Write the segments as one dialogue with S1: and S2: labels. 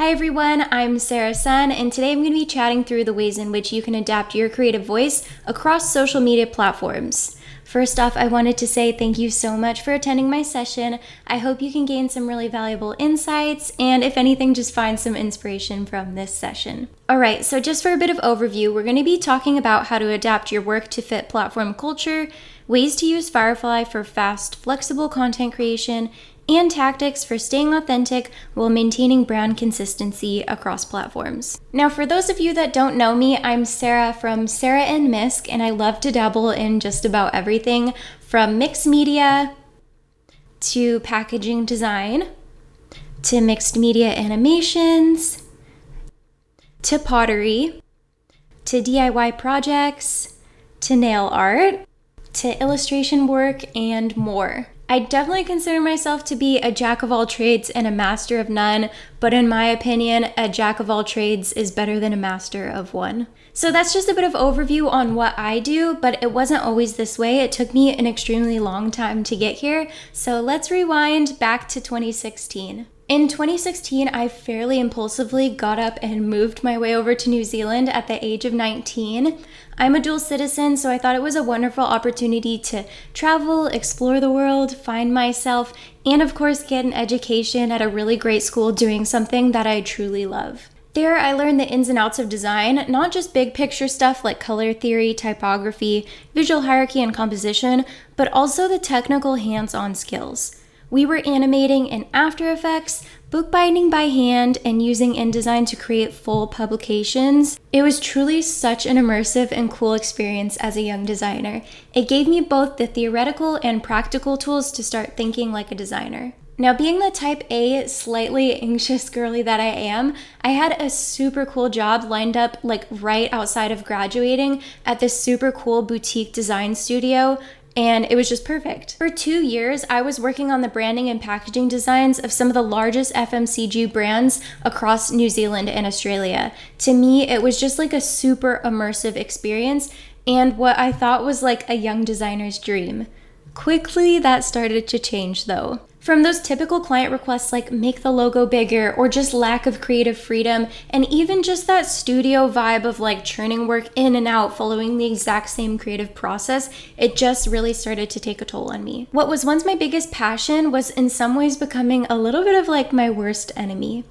S1: Hi everyone, I'm Sarah Sun, and today I'm going to be chatting through the ways in which you can adapt your creative voice across social media platforms. First off, I wanted to say thank you so much for attending my session. I hope you can gain some really valuable insights, and if anything, just find some inspiration from this session. Alright, so just for a bit of overview, we're going to be talking about how to adapt your work to fit platform culture, ways to use Firefly for fast, flexible content creation, and tactics for staying authentic while maintaining brand consistency across platforms. Now, for those of you that don't know me, I'm Sarah from Sarah and Misk, and I love to dabble in just about everything from mixed media to packaging design to mixed media animations to pottery to DIY projects to nail art to illustration work and more. I definitely consider myself to be a jack of all trades and a master of none, but in my opinion, a jack of all trades is better than a master of one. So that's just a bit of overview on what I do, but it wasn't always this way. It took me an extremely long time to get here. So let's rewind back to 2016. In 2016, I fairly impulsively got up and moved my way over to New Zealand at the age of 19. I'm a dual citizen, so I thought it was a wonderful opportunity to travel, explore the world, find myself, and of course get an education at a really great school doing something that I truly love. There, I learned the ins and outs of design, not just big picture stuff like color theory, typography, visual hierarchy, and composition, but also the technical hands-on skills. We were animating in After Effects, bookbinding by hand, and using InDesign to create full publications. It was truly such an immersive and cool experience as a young designer. It gave me both the theoretical and practical tools to start thinking like a designer. Now, being the type A, slightly anxious girly that I am, I had a super cool job lined up right outside of graduating at this super cool boutique design studio, and it was just perfect. For 2 years, I was working on the branding and packaging designs of some of the largest FMCG brands across New Zealand and Australia. To me, it was just like a super immersive experience and what I thought was like a young designer's dream. Quickly, that started to change though. From those typical client requests like make the logo bigger or just lack of creative freedom, and even just that studio vibe of like churning work in and out following the exact same creative process, it just really started to take a toll on me. What was once my biggest passion was in some ways becoming a little bit of like my worst enemy.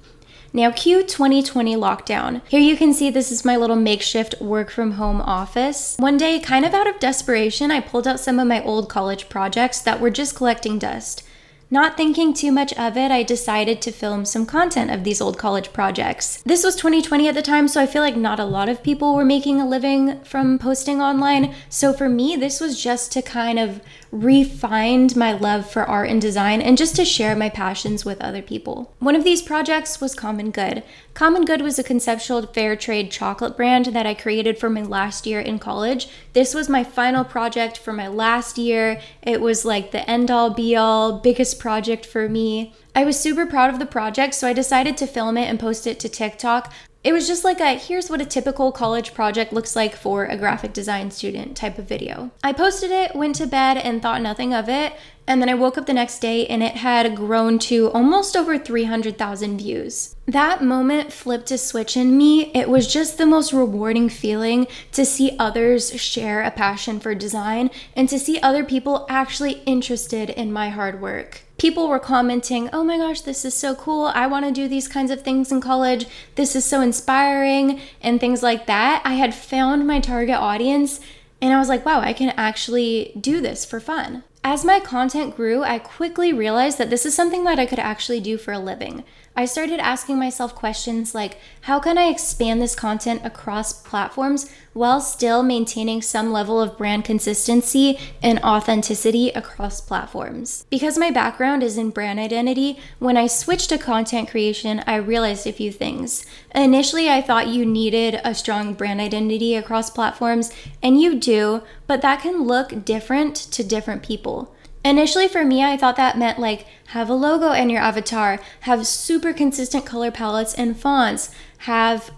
S1: Now, cue 2020 lockdown. Here you can see this is my little makeshift work from home office. One day, kind of out of desperation, I pulled out some of my old college projects that were just collecting dust. Not thinking too much of it, I decided to film some content of these old college projects. This was 2020 at the time, so I feel like not a lot of people were making a living from posting online. So for me, this was just to kind of refine my love for art and design and just to share my passions with other people. One of these projects was Common Good. Common Good was a conceptual fair trade chocolate brand that I created for my last year in college. This was my final project for my last year. It was like the end all be all, biggest project for me. I was super proud of the project, so I decided to film it and post it to TikTok. It was just like here's what a typical college project looks like for a graphic design student type of video. I posted it, went to bed, and thought nothing of it. And then I woke up the next day and it had grown to almost over 300,000 views. That moment flipped a switch in me. It was just the most rewarding feeling to see others share a passion for design and to see other people actually interested in my hard work. People were commenting, oh my gosh, this is so cool. I want to do these kinds of things in college. This is so inspiring and things like that. I had found my target audience and I was like, wow, I can actually do this for fun. As my content grew, I quickly realized that this is something that I could actually do for a living. I started asking myself questions like, how can I expand this content across platforms while still maintaining some level of brand consistency and authenticity across platforms? Because my background is in brand identity, when I switched to content creation, I realized a few things. Initially, I thought you needed a strong brand identity across platforms, and you do, but that can look different to different people. Initially for me, I thought that meant like have a logo in your avatar, have super consistent color palettes and fonts, have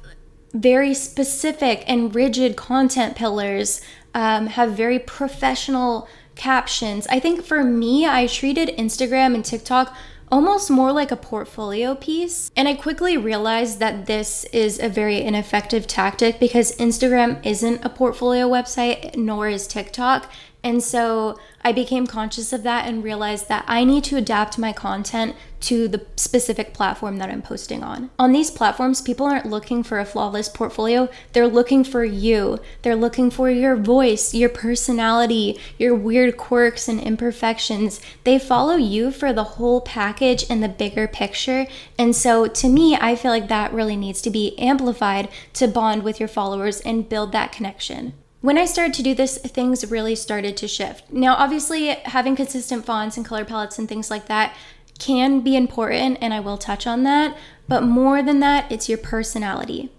S1: very specific and rigid content pillars, have very professional captions. I think for me, I treated Instagram and TikTok almost more like a portfolio piece. And I quickly realized that this is a very ineffective tactic because Instagram isn't a portfolio website, nor is TikTok. And so I became conscious of that and realized that I need to adapt my content to the specific platform that I'm posting on. On these platforms, people aren't looking for a flawless portfolio. They're looking for you. They're looking for your voice, your personality, your weird quirks and imperfections. They follow you for the whole package and the bigger picture. And so to me, I feel like that really needs to be amplified to bond with your followers and build that connection. When I started to do this, things really started to shift. Now, obviously, having consistent fonts and color palettes and things like that can be important, and I will touch on that. But more than that, it's your personality.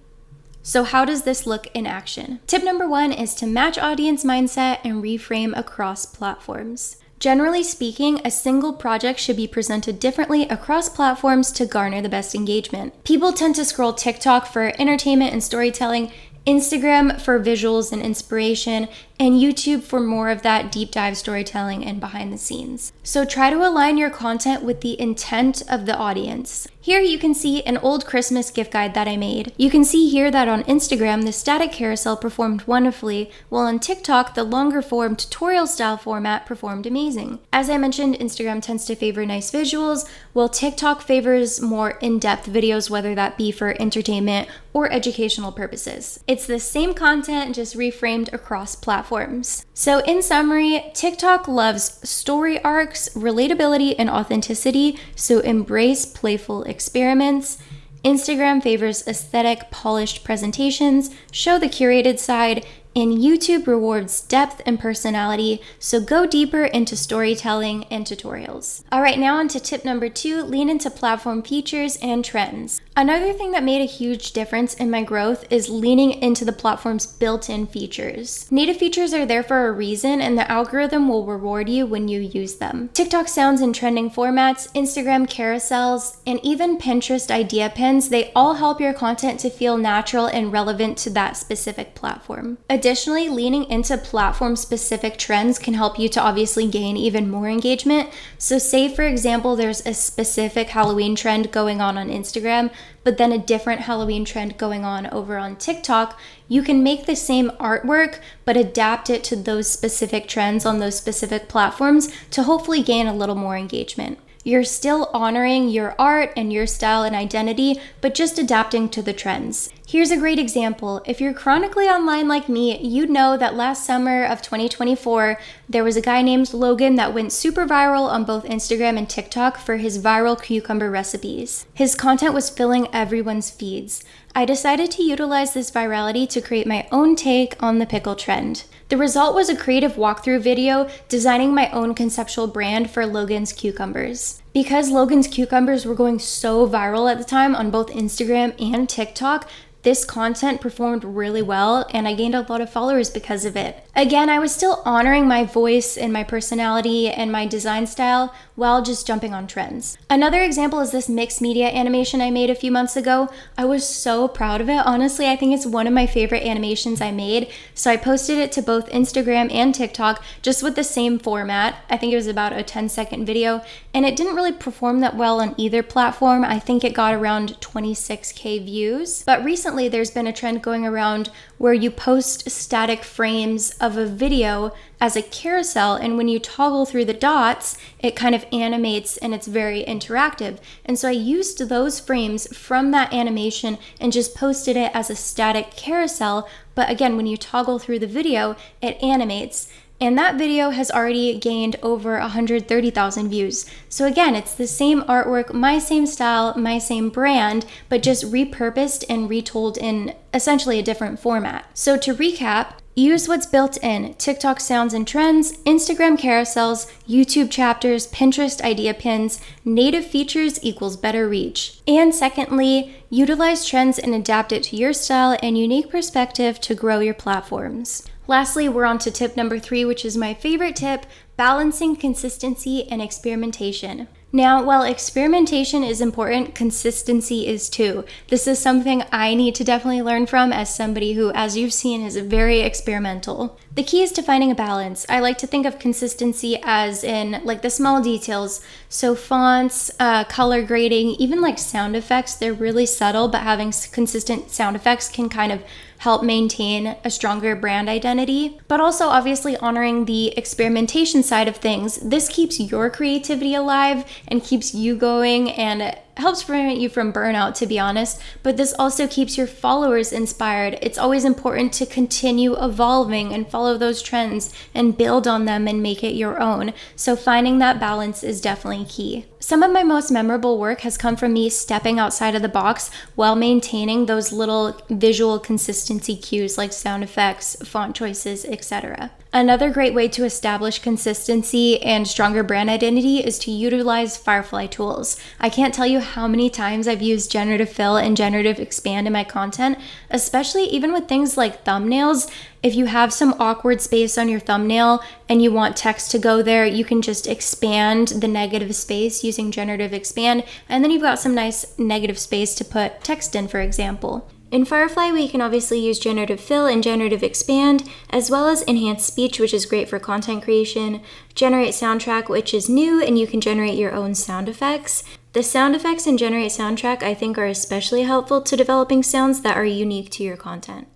S1: So how does this look in action? Tip number 1 is to match audience mindset and reframe across platforms. Generally speaking, a single project should be presented differently across platforms to garner the best engagement. People tend to scroll TikTok for entertainment and storytelling, Instagram for visuals and inspiration, and YouTube for more of that deep dive storytelling and behind the scenes. So try to align your content with the intent of the audience. Here you can see an old Christmas gift guide that I made. You can see here that on Instagram, the static carousel performed wonderfully, while on TikTok, the longer form tutorial style format performed amazing. As I mentioned, Instagram tends to favor nice visuals, while TikTok favors more in-depth videos, whether that be for entertainment or educational purposes. It's the same content, just reframed across platforms. So in summary, TikTok loves story arcs, relatability, and authenticity, so embrace playful experiments. Instagram favors aesthetic, polished presentations, show the curated side, and YouTube rewards depth and personality, so go deeper into storytelling and tutorials. All right, now on to tip number 2, lean into platform features and trends. Another thing that made a huge difference in my growth is leaning into the platform's built-in features. Native features are there for a reason, and the algorithm will reward you when you use them. TikTok sounds in trending formats, Instagram carousels, and even Pinterest idea pins, they all help your content to feel natural and relevant to that specific platform. Additionally, leaning into platform-specific trends can help you to obviously gain even more engagement. So say, for example, there's a specific Halloween trend going on Instagram, but then a different Halloween trend going on over on TikTok. You can make the same artwork, but adapt it to those specific trends on those specific platforms to hopefully gain a little more engagement. You're still honoring your art and your style and identity, but just adapting to the trends. Here's a great example. If you're chronically online like me, you'd know that last summer of 2024, there was a guy named Logan that went super viral on both Instagram and TikTok for his viral cucumber recipes. His content was filling everyone's feeds. I decided to utilize this virality to create my own take on the pickle trend. The result was a creative walkthrough video designing my own conceptual brand for Logan's cucumbers. Because Logan's cucumbers were going so viral at the time on both Instagram and TikTok, this content performed really well and I gained a lot of followers because of it. Again, I was still honoring my voice and my personality and my design style while just jumping on trends. Another example is this mixed media animation I made a few months ago. I was so proud of it. Honestly, I think it's one of my favorite animations I made. So I posted it to both Instagram and TikTok just with the same format. I think it was about a 10-second video and it didn't really perform that well on either platform. I think it got around 26K views. But recently there's been a trend going around where you post static frames of a video as a carousel, and when you toggle through the dots, it kind of animates and it's very interactive. And so I used those frames from that animation and just posted it as a static carousel, but again, when you toggle through the video, it animates. And that video has already gained over 130,000 views. So again, it's the same artwork, my same style, my same brand, but just repurposed and retold in essentially a different format. So to recap, use what's built in: TikTok sounds and trends, Instagram carousels, YouTube chapters, Pinterest idea pins. Native features equals better reach. And secondly, utilize trends and adapt it to your style and unique perspective to grow your platforms. Lastly, we're on to tip number 3, which is my favorite tip: balancing consistency and experimentation. Now, while experimentation is important, consistency is too. This is something I need to definitely learn from as somebody who, as you've seen, is very experimental. The key is to finding a balance. I like to think of consistency as in like the small details. So fonts, color grading, even like sound effects, they're really subtle, but having consistent sound effects can kind of help maintain a stronger brand identity. But also obviously honoring the experimentation side of things. This keeps your creativity alive and keeps you going, and helps prevent you from burnout, to be honest, but this also keeps your followers inspired. It's always important to continue evolving and follow those trends and build on them and make it your own. So finding that balance is definitely key. Some of my most memorable work has come from me stepping outside of the box while maintaining those little visual consistency cues like sound effects, font choices, etc. Another great way to establish consistency and stronger brand identity is to utilize Firefly tools. I can't tell you how many times I've used generative fill and generative expand in my content, especially even with things like thumbnails. If you have some awkward space on your thumbnail and you want text to go there, you can just expand the negative space using generative expand, and then you've got some nice negative space to put text in, for example. In Firefly, we can obviously use generative fill and generative expand, as well as enhanced speech, which is great for content creation, generate soundtrack, which is new, and you can generate your own sound effects. The sound effects in generate soundtrack, I think, are especially helpful to developing sounds that are unique to your content.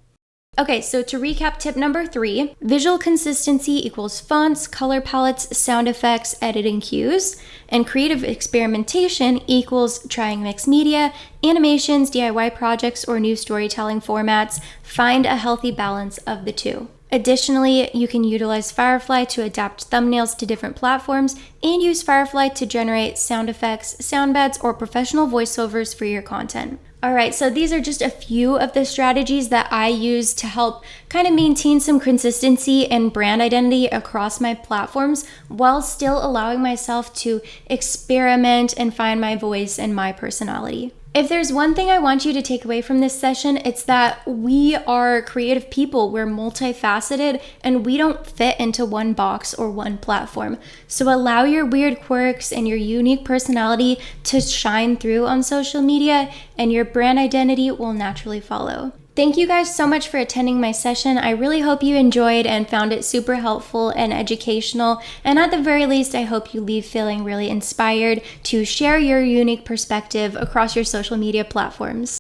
S1: Okay, so to recap tip number 3, visual consistency equals fonts, color palettes, sound effects, editing cues, and creative experimentation equals trying mixed media, animations, DIY projects, or new storytelling formats. Find a healthy balance of the two. Additionally, you can utilize Firefly to adapt thumbnails to different platforms and use Firefly to generate sound effects, sound beds, or professional voiceovers for your content. Alright, so these are just a few of the strategies that I use to help kind of maintain some consistency and brand identity across my platforms while still allowing myself to experiment and find my voice and my personality. If there's one thing I want you to take away from this session, it's that we are creative people. We're multifaceted and we don't fit into one box or one platform. So allow your weird quirks and your unique personality to shine through on social media, and your brand identity will naturally follow. Thank you guys so much for attending my session. I really hope you enjoyed and found it super helpful and educational. And at the very least, I hope you leave feeling really inspired to share your unique perspective across your social media platforms.